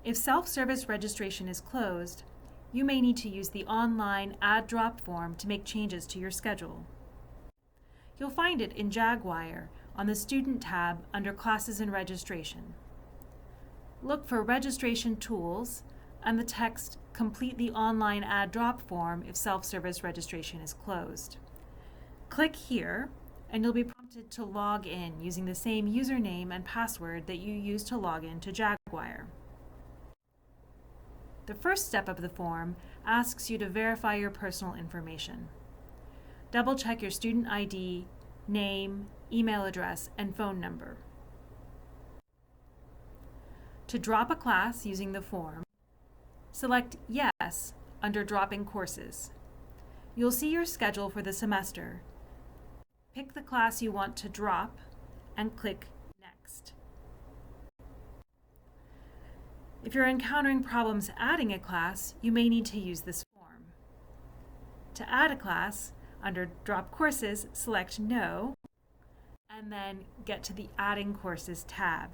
If self-service registration is closed, you may need to use the online Add Drop form to make changes to your schedule. You'll find it in Jaguar on the Student tab under Classes and Registration. Look for Registration Tools and the text Complete the online Add Drop form if self-service registration is closed. Click here and you'll be prompted to log in using the same username and password that you used to log in to Jaguar. The first step of the form asks you to verify your personal information. Double-check your student ID, name, email address, and phone number. To drop a class using the form, select Yes under Dropping Courses. You'll see your schedule for the semester. Pick the class you want to drop and click Next. If you're encountering problems adding a class, you may need to use this form. To add a class, under Drop Courses, select No, and then get to the Adding Courses tab.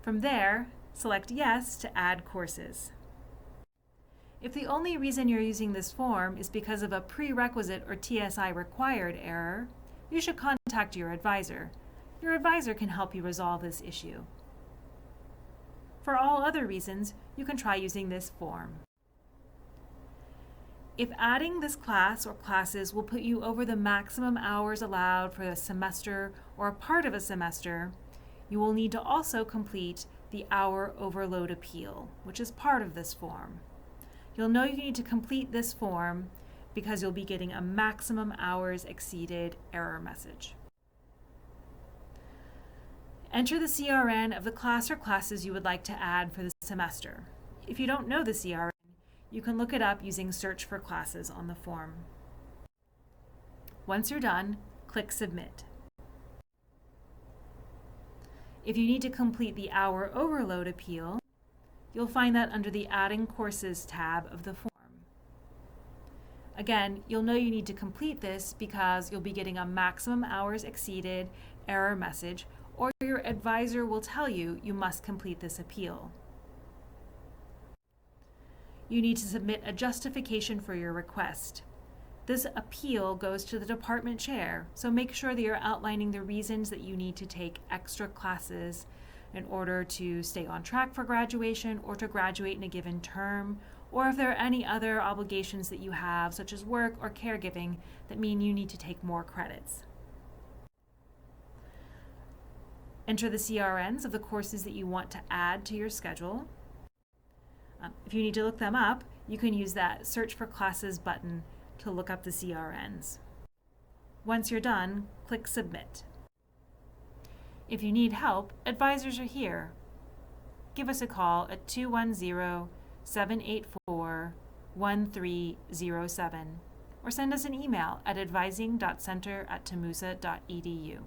From there, select Yes to add courses. If the only reason you're using this form is because of a prerequisite or TSI required error, you should contact your advisor. Your advisor can help you resolve this issue. For all other reasons, you can try using this form. If adding this class or classes will put you over the maximum hours allowed for a semester or a part of a semester, you will need to also complete the Hour Overload Appeal, which is part of this form. You'll know you need to complete this form because you'll be getting a maximum hours exceeded error message. Enter the CRN of the class or classes you would like to add for the semester. If you don't know the CRN, you can look it up using Search for Classes on the form. Once you're done, click Submit. If you need to complete the Hour Overload Appeal, you'll find that under the Adding Courses tab of the form. Again, you'll know you need to complete this because you'll be getting a maximum hours exceeded error message, or your advisor will tell you you must complete this appeal. You need to submit a justification for your request. This appeal goes to the department chair, so make sure that you're outlining the reasons that you need to take extra classes in order to stay on track for graduation or to graduate in a given term, or if there are any other obligations that you have, such as work or caregiving, that mean you need to take more credits. Enter the CRNs of the courses that you want to add to your schedule. If you need to look them up, you can use that Search for Classes button to look up the CRNs. Once you're done, click Submit. If you need help, advisors are here. Give us a call at 210-784-1307 or send us an email at advising.center@tamusa.edu.